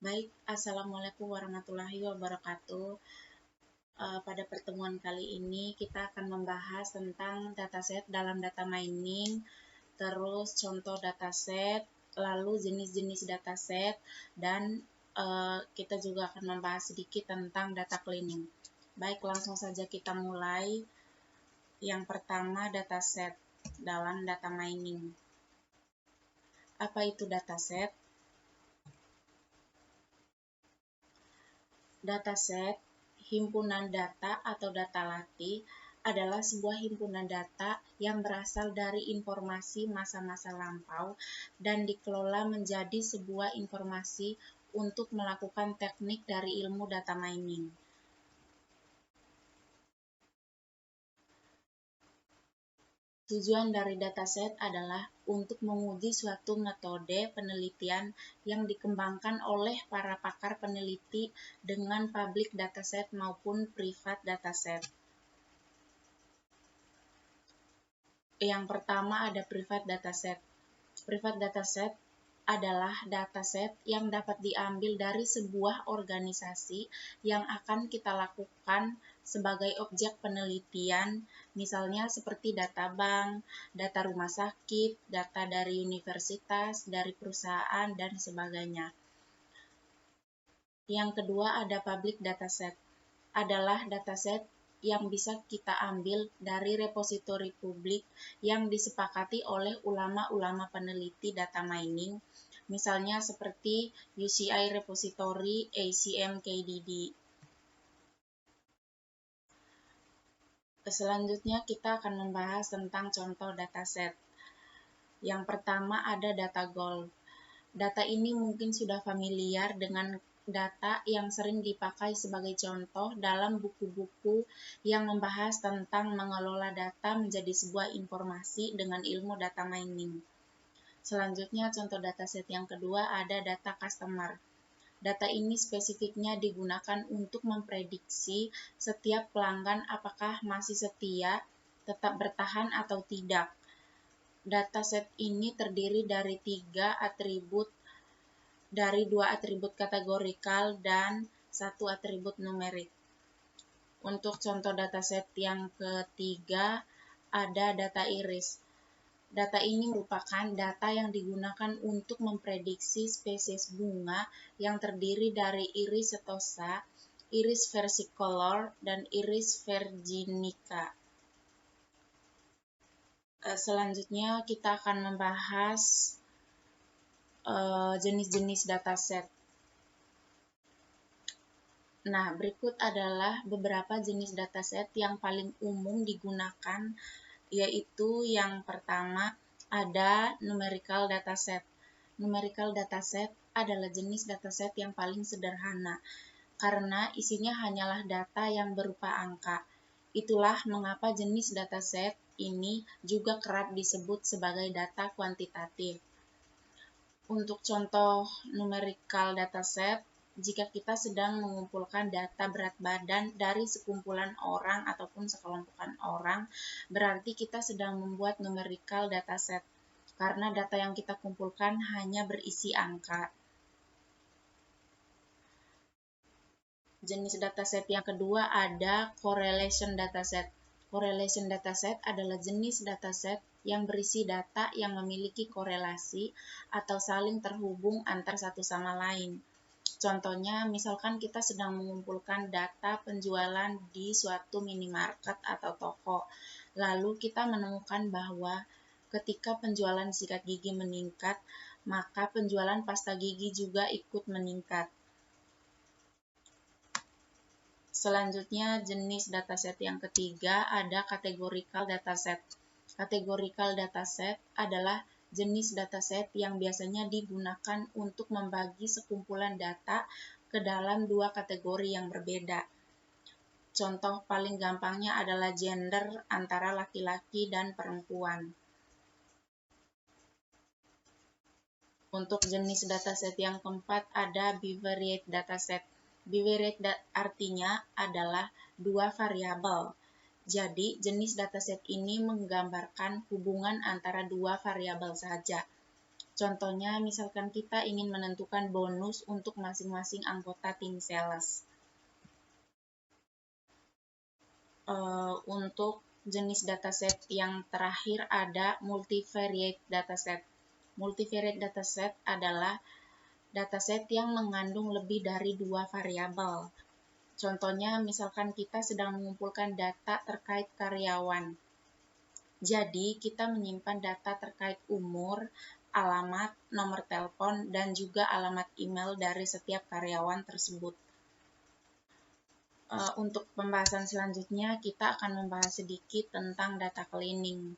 Baik, Assalamualaikum warahmatullahi wabarakatuh. Pada pertemuan kali ini kita akan membahas tentang dataset dalam data mining, terus contoh dataset, lalu jenis-jenis dataset, dan kita juga akan membahas sedikit tentang data cleaning. Baik, langsung saja kita mulai. Yang pertama, dataset dalam data mining. Apa itu dataset? Dataset, himpunan data atau data latih, adalah sebuah himpunan data yang berasal dari informasi masa-masa lampau dan dikelola menjadi sebuah informasi untuk melakukan teknik dari ilmu data mining. Tujuan dari dataset adalah untuk menguji suatu metode penelitian yang dikembangkan oleh para pakar peneliti dengan public dataset maupun private dataset. Yang pertama ada private dataset. Private dataset adalah dataset yang dapat diambil dari sebuah organisasi yang akan kita lakukan sebagai objek penelitian, misalnya seperti data bank, data rumah sakit, data dari universitas, dari perusahaan, dan sebagainya. Yang kedua ada public dataset. Adalah dataset yang bisa kita ambil dari repositori publik yang disepakati oleh ulama-ulama peneliti data mining, misalnya seperti UCI Repository ACM-KDD. Selanjutnya kita akan membahas tentang contoh dataset. Yang pertama ada data gold. Data ini mungkin sudah familiar dengan data yang sering dipakai sebagai contoh dalam buku-buku yang membahas tentang mengelola data menjadi sebuah informasi dengan ilmu data mining. Selanjutnya, contoh dataset yang kedua ada data customer. Data ini spesifiknya digunakan untuk memprediksi setiap pelanggan apakah masih setia, tetap bertahan atau tidak. Dataset ini terdiri dari dua atribut kategorikal dan satu atribut numerik. Untuk contoh dataset yang ketiga ada data iris. Data ini merupakan data yang digunakan untuk memprediksi spesies bunga yang terdiri dari iris setosa, iris versicolor, dan iris virginica. Selanjutnya kita akan membahas jenis-jenis dataset. Nah, berikut adalah beberapa jenis dataset yang paling umum digunakan, yaitu yang pertama ada numerical dataset. Numerical dataset adalah jenis dataset yang paling sederhana, karena isinya hanyalah data yang berupa angka. Itulah mengapa jenis dataset ini juga kerap disebut sebagai data kuantitatif. Untuk contoh numerical dataset, jika kita sedang mengumpulkan data berat badan dari sekumpulan orang ataupun sekelompokan orang, berarti kita sedang membuat numerical dataset, karena data yang kita kumpulkan hanya berisi angka. Jenis dataset yang kedua ada correlation dataset. Correlation dataset adalah jenis dataset yang berisi data yang memiliki korelasi atau saling terhubung antar satu sama lain. Contohnya, misalkan kita sedang mengumpulkan data penjualan di suatu minimarket atau toko. Lalu kita menemukan bahwa ketika penjualan sikat gigi meningkat, maka penjualan pasta gigi juga ikut meningkat. Selanjutnya, jenis dataset yang ketiga ada categorical dataset. Categorical dataset adalah jenis dataset yang biasanya digunakan untuk membagi sekumpulan data ke dalam dua kategori yang berbeda. Contoh paling gampangnya adalah gender antara laki-laki dan perempuan. Untuk jenis dataset yang keempat ada bivariate dataset. Bivariate artinya adalah dua variabel. Jadi, jenis dataset ini menggambarkan hubungan antara dua variabel saja. Contohnya, misalkan kita ingin menentukan bonus untuk masing-masing anggota tim sales. Untuk jenis dataset yang terakhir ada multivariate dataset. Multivariate dataset adalah dataset yang mengandung lebih dari 2 variabel. Contohnya, misalkan kita sedang mengumpulkan data terkait karyawan. Jadi, kita menyimpan data terkait umur, alamat, nomor telepon, dan juga alamat email dari setiap karyawan tersebut. Untuk pembahasan selanjutnya, kita akan membahas sedikit tentang data cleaning.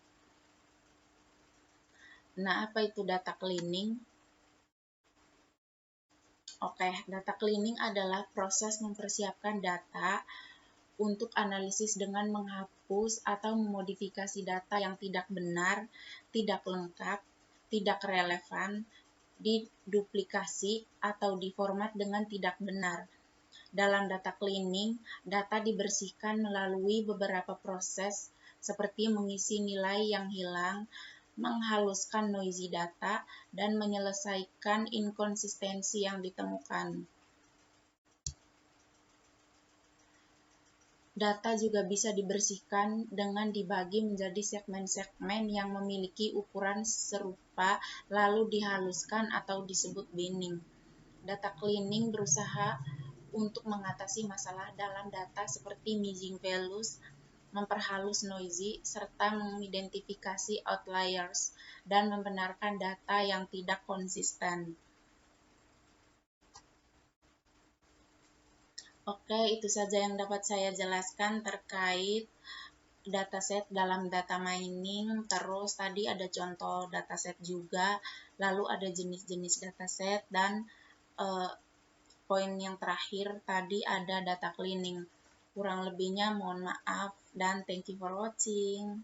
Nah, apa itu data cleaning? Oke, data cleaning adalah proses mempersiapkan data untuk analisis dengan menghapus atau memodifikasi data yang tidak benar, tidak lengkap, tidak relevan, diduplikasi, atau diformat dengan tidak benar. Dalam data cleaning, data dibersihkan melalui beberapa proses seperti mengisi nilai yang hilang, menghaluskan noisy data, dan menyelesaikan inkonsistensi yang ditemukan. Data juga bisa dibersihkan dengan dibagi menjadi segmen-segmen yang memiliki ukuran serupa lalu dihaluskan atau disebut binning. Data cleaning berusaha untuk mengatasi masalah dalam data seperti missing values, memperhalus noisy, serta mengidentifikasi outliers dan membenarkan data yang tidak konsisten. Oke, itu saja yang dapat saya jelaskan terkait dataset dalam data mining. Terus tadi ada contoh dataset juga, lalu ada jenis-jenis dataset, dan poin yang terakhir tadi ada data cleaning. Kurang lebihnya mohon maaf dan thank you for watching.